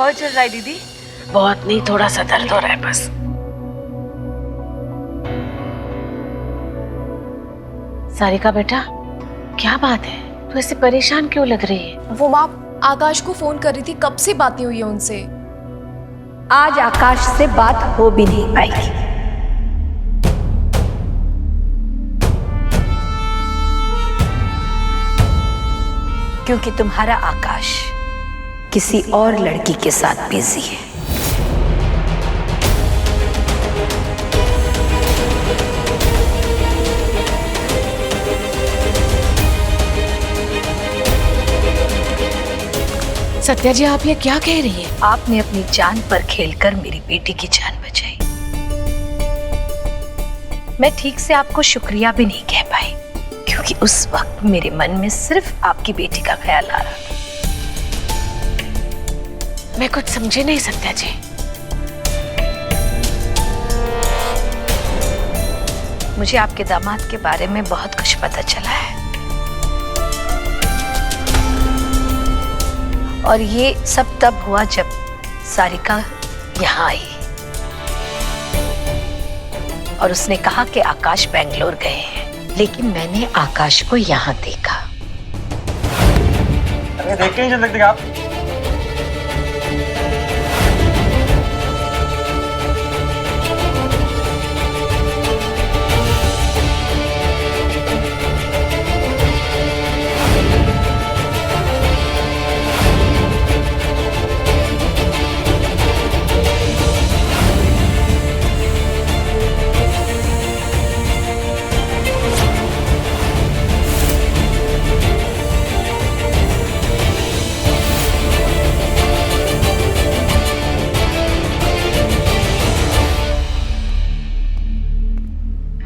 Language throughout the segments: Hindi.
बहुत चल रहा है दीदी? बहुत नहीं, थोड़ा सा दर्द हो रहा है बस। सारिका बेटा, क्या बात है? तू ऐसे परेशान क्यों लग रही है? वो माँ आकाश को फोन कर रही थी, कब से बात नहीं हुई है उनसे। आज आकाश से बात हो भी नहीं पाएगी। क्योंकि तुम्हारा आकाश किसी और लड़की के साथ बिजी है। सत्या जी, आप ये क्या कह रही हैं? आपने अपनी जान पर खेलकर मेरी बेटी की जान बचाई। मैं ठीक से आपको शुक्रिया भी नहीं कह पाई, क्योंकि उस वक्त मेरे मन में सिर्फ आपकी बेटी का ख्याल आ रहा था। मैं कुछ समझे नहीं सत्या जी। मुझे आपके दामाद के बारे में बहुत कुछ पता चला है, और ये सब तब हुआ जब सारिका यहाँ आई और उसने कहा कि आकाश बेंगलोर गए हैं, लेकिन मैंने आकाश को यहाँ देखा। अरे देख के नहीं चल सकते आप?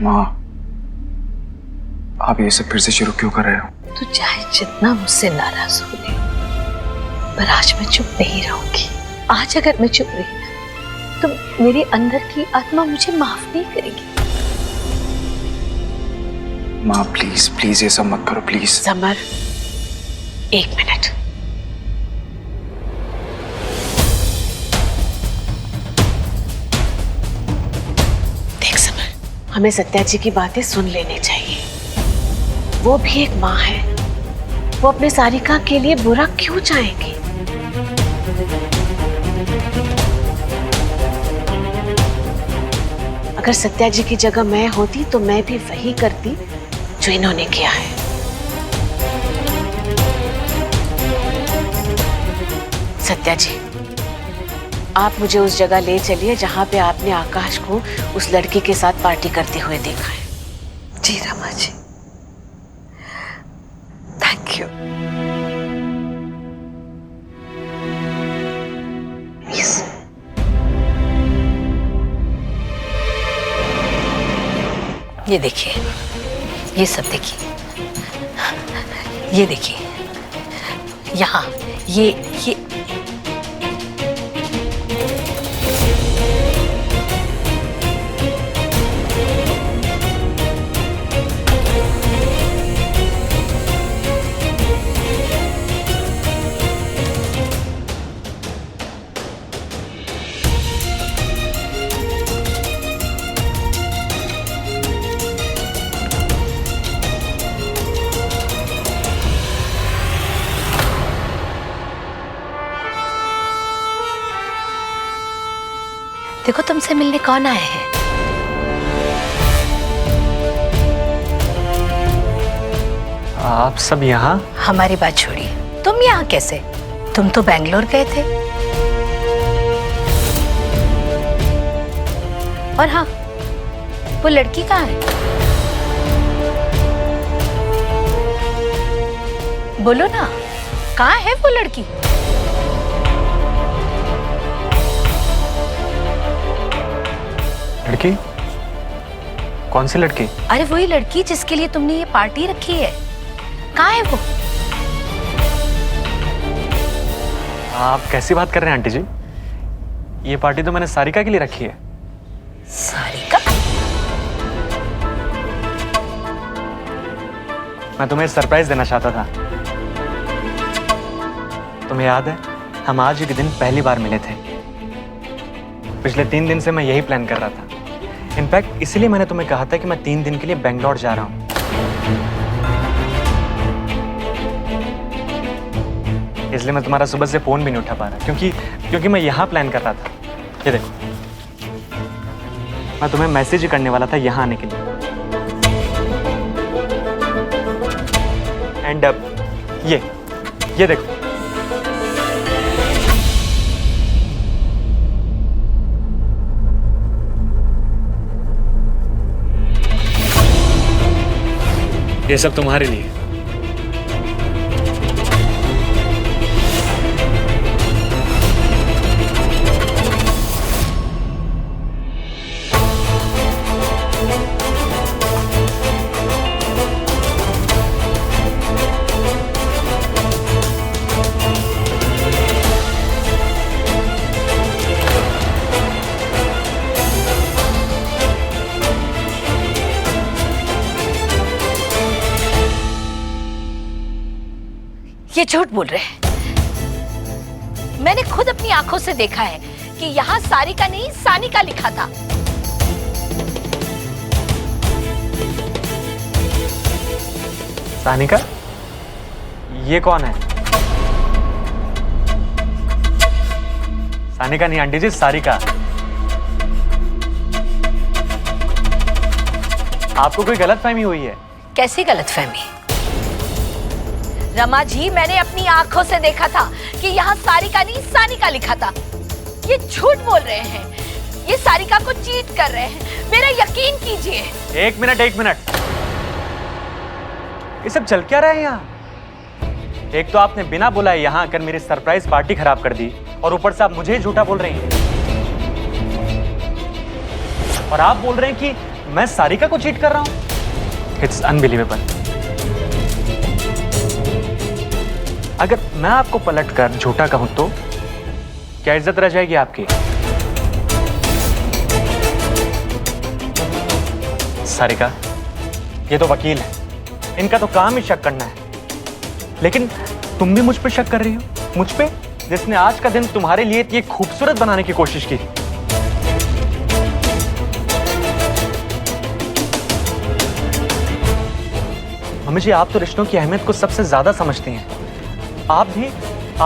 माँ, आप ये सब फिर से शुरू क्यों कर रहे हो? तू चाहे जितना मुझसे नाराज हो ले, पर आज मैं चुप नहीं रहूंगी। आज अगर मैं चुप रही ना, तो मेरे अंदर की आत्मा मुझे माफ नहीं करेगी। माँ प्लीज प्लीज ये सब मत करो प्लीज। समर, एक मिनट। देख समर, हमें सत्या जी की बातें सुन लेनी चाहिए। वो भी एक माँ है, वो अपने सारिका के लिए बुरा क्यों चाहेंगी? अगर सत्या जी की जगह मैं होती तो मैं भी वही करती जो इन्होंने किया है। सत्या जी, आप मुझे उस जगह ले चलिए जहां पे आपने आकाश को उस लड़की के साथ पार्टी करते हुए देखा है। जी रमा जी, थैंक यू। ये देखिए, ये सब देखिए, ये देखिए, यहाँ ये देखो, तुमसे मिलने कौन आए हैं? आप सब यहाँ? हमारी बात छोड़िए, तुम यहाँ कैसे? तुम तो बेंगलोर गए थे। और हाँ, वो लड़की कहाँ है? बोलो ना, कहाँ है वो लड़की? लड़की? कौन सी लड़की? अरे वही लड़की जिसके लिए तुमने ये पार्टी रखी है, कहाँ है वो? आप कैसी बात कर रहे हैं आंटी जी? ये पार्टी तो मैंने सारिका के लिए रखी है। सारिका? मैं तुम्हें सरप्राइज देना चाहता था। तुम्हें याद है हम आज के दिन पहली बार मिले थे। पिछले 3 दिन से मैं यही प्लान कर रहा था। इनफैक्ट इसलिए मैंने तुम्हें कहा था कि मैं 3 दिन के लिए बेंगलोर जा रहा हूँ। इसलिए मैं तुम्हारा सुबह से फोन भी नहीं उठा पा रहा, क्योंकि मैं यहाँ प्लान कर रहा था। ये देखो, मैं तुम्हें मैसेज ही करने वाला था यहाँ आने के लिए। एंड ये देखो, ये सब तुम्हारे लिए। ये झूठ बोल रहे हैं। मैंने खुद अपनी आंखों से देखा है कि यहाँ सारिका नहीं सानिका लिखा था। सानिका? ये कौन है? सानिका नहीं आंटी जी, सारिका। आपको कोई गलतफहमी हुई है? कैसी गलतफहमी? रमा जी, मैंने अपनी आंखों से देखा था कि यहाँ सारिका नहीं सानिका लिखा था। ये झूठ बोल रहे हैं, ये सारिका को चीट कर रहे हैं, मेरा यकीन कीजिए। एक मिनट। ये सब चल क्या रहा है यहाँ? एक तो आपने बिना बुलाए यहाँ आकर मेरी सरप्राइज पार्टी खराब कर दी, और ऊपर से आप मुझे ही झूठा बोल रही हैं। और आप बोल रहे हैं कि मैं सारिका को चीट कर रहा हूँ। It's unbelievable. अगर मैं आपको पलट कर झूठा कहूं तो क्या इज्जत रह जाएगी आपकी? सारिका, ये तो वकील है, इनका तो काम ही शक करना है। लेकिन तुम भी मुझ पे शक कर रही हो? मुझ पे, जिसने आज का दिन तुम्हारे लिए इतनी खूबसूरत बनाने की कोशिश की। मम्मी जी, आप तो रिश्तों की अहमियत को सबसे ज्यादा समझती हैं। आप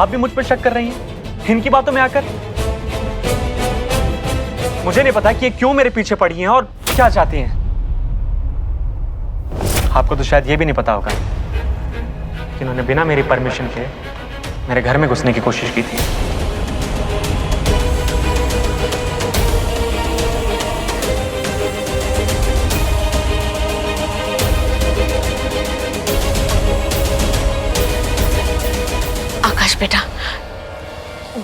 भी मुझ पर शक कर रही हैं इनकी बातों में आकर। मुझे नहीं पता कि ये क्यों मेरे पीछे पड़ी हैं और क्या चाहती हैं। आपको तो शायद ये भी नहीं पता होगा कि इन्होंने बिना मेरी परमिशन के मेरे घर में घुसने की कोशिश की थी। आकाश बेटा,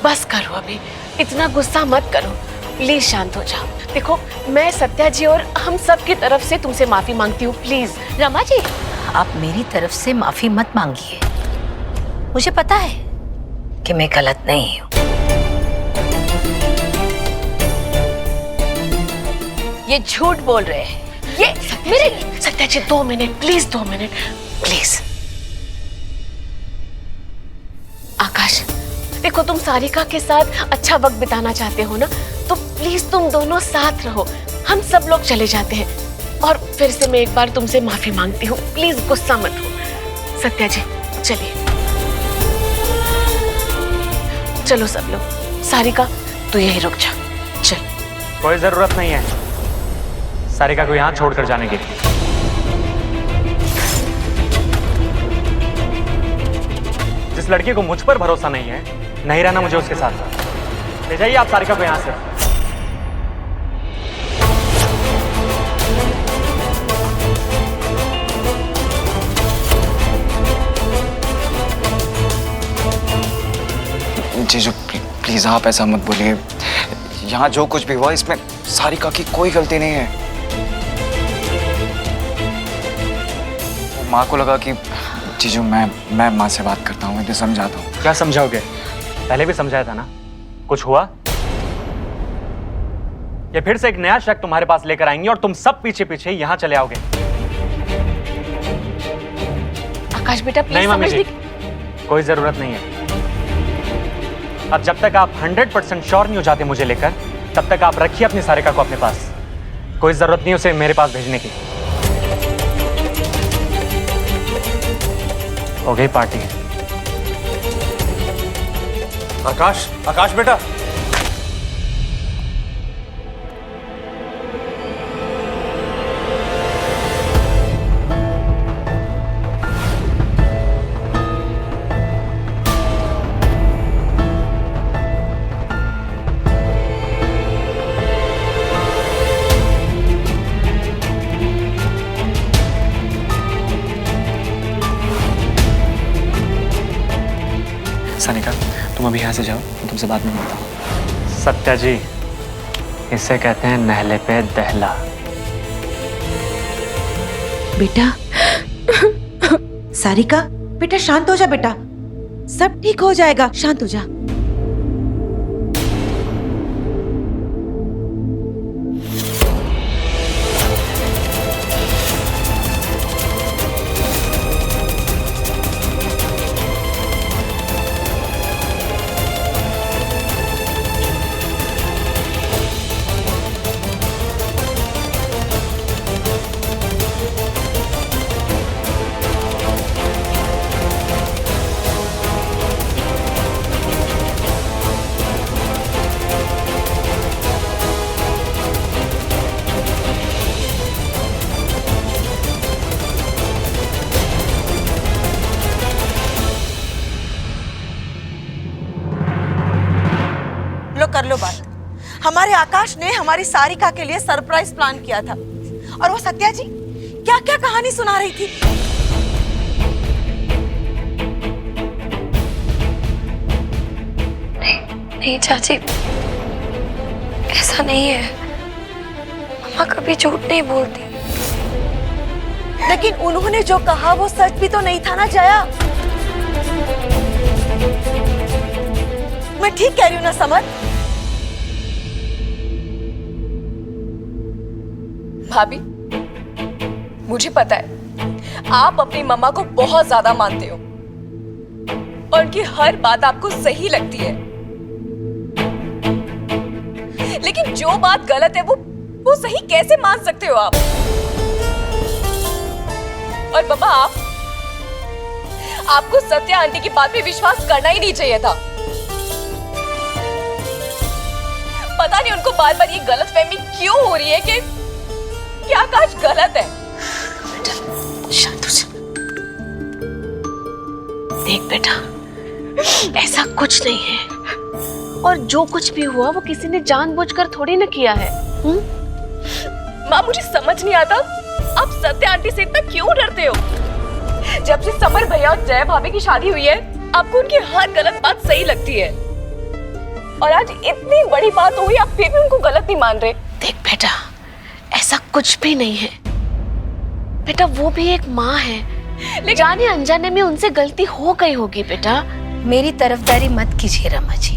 बस करो, अभी इतना गुस्सा मत करो, प्लीज शांत हो जाओ। देखो, मैं सत्या जी और हम सब की तरफ से तुमसे माफी मांगती हूँ, प्लीज। रमा जी, आप मेरी तरफ से माफी मत मांगिए। मुझे पता है कि मैं गलत नहीं हूँ। ये झूठ बोल रहे हैं। ये मेरे सत्या जी 2 मिनट प्लीज, 2 मिनट प्लीज। आकाश, देखो, तुम सारिका के साथ अच्छा वक्त बिताना चाहते हो ना, तो प्लीज तुम दोनों साथ रहो। हम सब लोग चले जाते हैं। और फिर से मैं एक बार तुमसे माफी मांगती हूँ, प्लीज गुस्सा मत हो। सत्या जी चलिए, चलो सब लोग। सारिका तू यहीं रुक जा, चल। कोई जरूरत नहीं है सारिका को यहाँ छोड़कर जाने की। जिस लड़के को मुझ पर भरोसा नहीं है, नहीं रहना मुझे उसके साथ। ले जाइए आप सारिका को यहाँ से। जीजू प्लीज आप ऐसा मत बोलिए। यहाँ जो कुछ भी हुआ इसमें सारिका की कोई गलती नहीं है। माँ को लगा कि जीजू मैं माँ से बात करता हूँ, इन्हें समझाता हूँ। क्या समझाओगे? पहले भी समझाया था ना। कुछ हुआ? या फिर से एक नया शक तुम्हारे पास लेकर आएंगे और तुम सब पीछे पीछे यहाँ चले आओगे? आकाश बेटा प्लीज नहीं मम्मी जी, समझने कोई जरूरत नहीं है। अब जब तक आप 100% श्योर नहीं हो जाते मुझे लेकर, तब तक आप रखिए अपनी सारिका को अपने पास। कोई जरूरत नहीं उसे मेरे पास भेजने की। हो गई पार्टी। आकाश, आकाश बेटा। सानिका, तुम अभी यहाँ से जाओ, मैं तुमसे बाद में मिलता हूँ। सत्या जी, इसे कहते हैं नहले पे दहला। बेटा सारिका, बेटा शांत हो जा बेटा, सब ठीक हो जाएगा, शांत हो जा। कर लो बात। हमारे आकाश ने हमारी सारिका के लिए सरप्राइज प्लान किया था और वो सत्या जी क्या क्या कहानी सुना रही थी। नहीं चाची, ऐसा नहीं है। मम्मा कभी झूठ नहीं बोलती। लेकिन उन्होंने जो कहा वो सच भी तो नहीं था ना जया। मैं ठीक कह रही हूँ ना समर? भाभी, मुझे पता है आप अपनी मम्मा को बहुत ज्यादा मानते हो और उनकी हर बात आपको सही लगती है, लेकिन जो बात गलत है वो सही कैसे मान सकते हो आप? और मम्मा, आपको सत्या आंटी की बात पे विश्वास करना ही नहीं चाहिए था। पता नहीं उनको बार बार ये गलतफहमी क्यों हो रही है कि आकाश गलत है। बेटा शांत हो जा। देख बेटा, ऐसा कुछ नहीं है, और जो कुछ भी हुआ वो किसी ने जानबूझकर थोड़ी ना किया है। माँ, मुझे समझ नहीं आता आप सत्या आंटी से इतना क्यों डरते हो? जब से समर भैया और जय भाभी की शादी हुई है, आपको उनकी हर गलत बात सही लगती है, और आज इतनी बड़ी बात हुई आप फिर भी उनको गलत नहीं मान रहे। देख बेटा, ऐसा कुछ भी नहीं है बेटा, वो भी एक माँ है, लेकिन जाने अनजाने में उनसे गलती हो गई होगी। बेटा मेरी तरफदारी मत कीजिए रमा जी।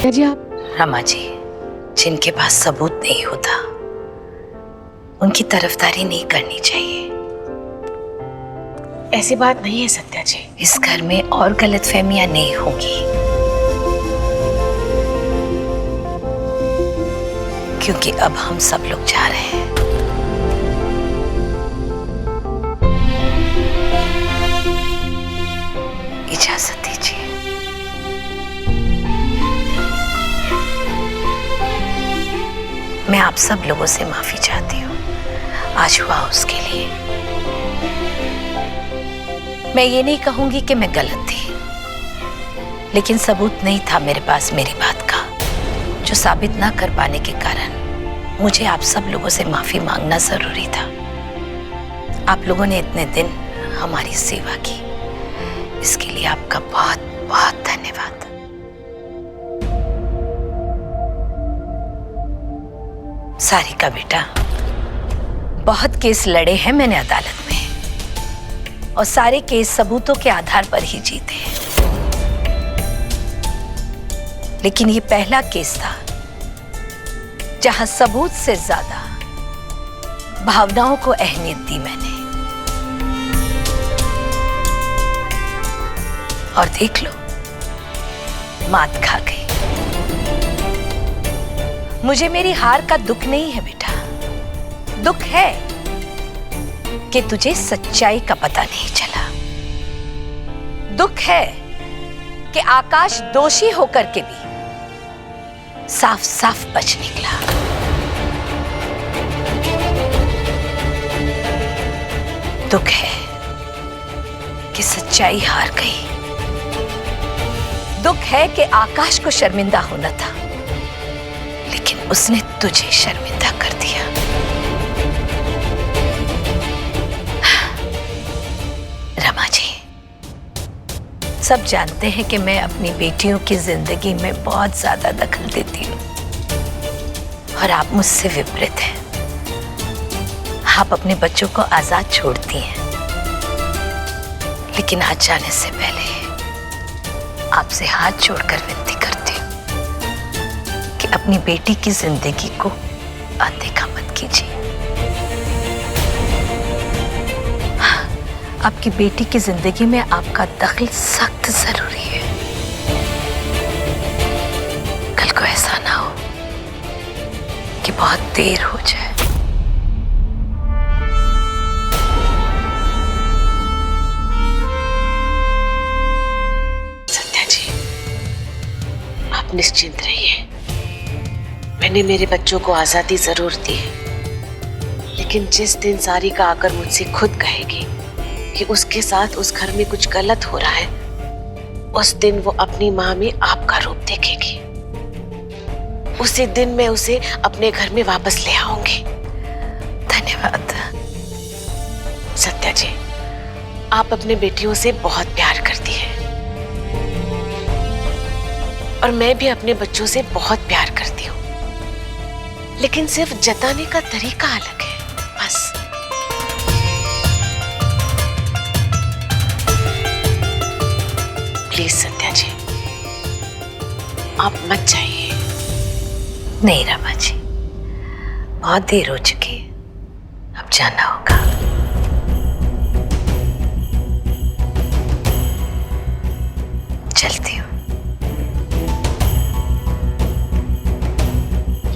जी आप रमा जी, जिनके पास सबूत नहीं होता उनकी तरफदारी नहीं करनी चाहिए। ऐसी बात नहीं है सत्या जी, इस घर में और गलतफहमियां नहीं होंगी, क्योंकि अब हम सब लोग जा रहे हैं। इजाजत दीजिए। मैं आप सब लोगों से माफी चाहती हूँ आज हुआ उसके लिए। मैं ये नहीं कहूंगी कि मैं गलत थी, लेकिन सबूत नहीं था मेरे पास मेरी बात का, जो साबित ना कर पाने के कारण मुझे आप सब लोगों से माफी मांगना जरूरी था। आप लोगों ने इतने दिन हमारी सेवा की, इसके लिए आपका बहुत बहुत धन्यवाद। सारिका बेटा, बहुत केस लड़े हैं मैंने अदालत में, और सारे केस सबूतों के आधार पर ही जीते हैं। लेकिन ये पहला केस था जहां सबूत से ज्यादा भावनाओं को अहमियत दी मैंने। और देख लो, मात खा गई। मुझे मेरी हार का दुख नहीं है बेटा, दुख है कि तुझे सच्चाई का पता नहीं चला। दुख है कि आकाश दोषी होकर के भी साफ साफ बच निकला। दुख है कि सच्चाई हार गई। दुख है कि आकाश को शर्मिंदा होना था, लेकिन उसने तुझे शर्मिंदा कर दिया। रमा जी, सब जानते हैं कि मैं अपनी बेटियों की जिंदगी में बहुत ज्यादा दखल देती हूँ, और आप मुझसे विपरीत हैं। आप अपने बच्चों को आजाद छोड़ती हैं, लेकिन आज जाने से पहले आपसे हाथ जोड़कर विनती करती हूँ कि अपनी बेटी की जिंदगी को अनदेखा मत कीजिए। आपकी बेटी की जिंदगी में आपका दखल सख्त जरूरी है। कल को ऐसा ना हो कि बहुत देर हो जाए। निश्चिंत रहिए, मैंने मेरे बच्चों को आजादी जरूर दी है, लेकिन जिस दिन सारिका आकर मुझसे खुद कहेगी कि उसके साथ उस घर में कुछ गलत हो रहा है, उस दिन वो अपनी माँ में आपका रूप देखेगी। उसी दिन मैं उसे अपने घर में वापस ले आऊंगी। धन्यवाद। सत्या जी, आप अपने बेटियों से बहुत प्यार करती हैं, और मैं भी अपने बच्चों से बहुत प्यार करती हूँ, लेकिन सिर्फ जताने का तरीका अलग है, बस। प्लीज सत्या जी, आप मत जाइए। नहीं रमा जी, बहुत देर हो चुकी है, अब जाना होगा। चलती हूँ।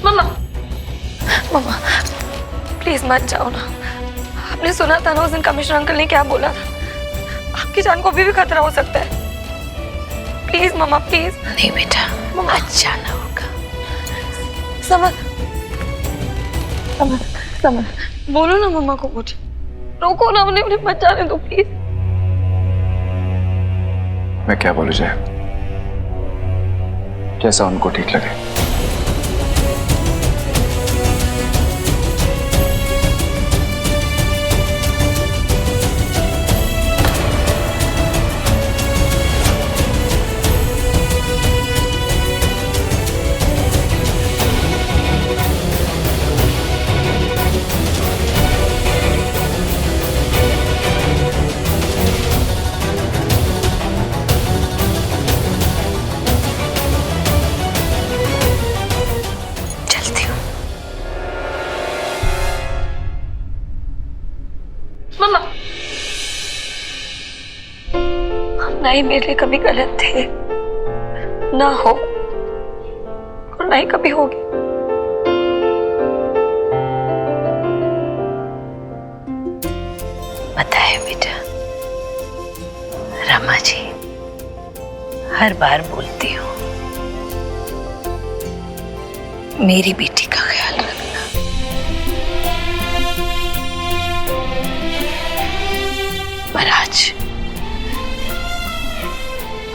मम्मा प्लीज मत जाओ ना। आपने सुना था ना उस दिन कमिश्नर अंकल ने क्या बोला था? आपकी जान को भी खतरा हो सकता है। Please mumma please. नहीं बेटा, आज जाना होगा। समझ समझ समझ बोलो ना मम्मा को कुछ, रोको ना उन्हें, मत जाने दो प्लीज। मैं क्या बोलूं जय, जैसा उनको ठीक लगे। मम्मा हम ना ही मेरे लिए कभी गलत थे, ना हो और ना ही कभी होगी। पता है बेटा, रमा जी हर बार बोलती हूँ मेरी बेटी का ख्याल रखना, पर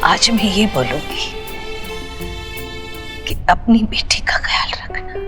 आज मैं ये बोलूंगी कि अपनी बेटी का ख्याल रखना।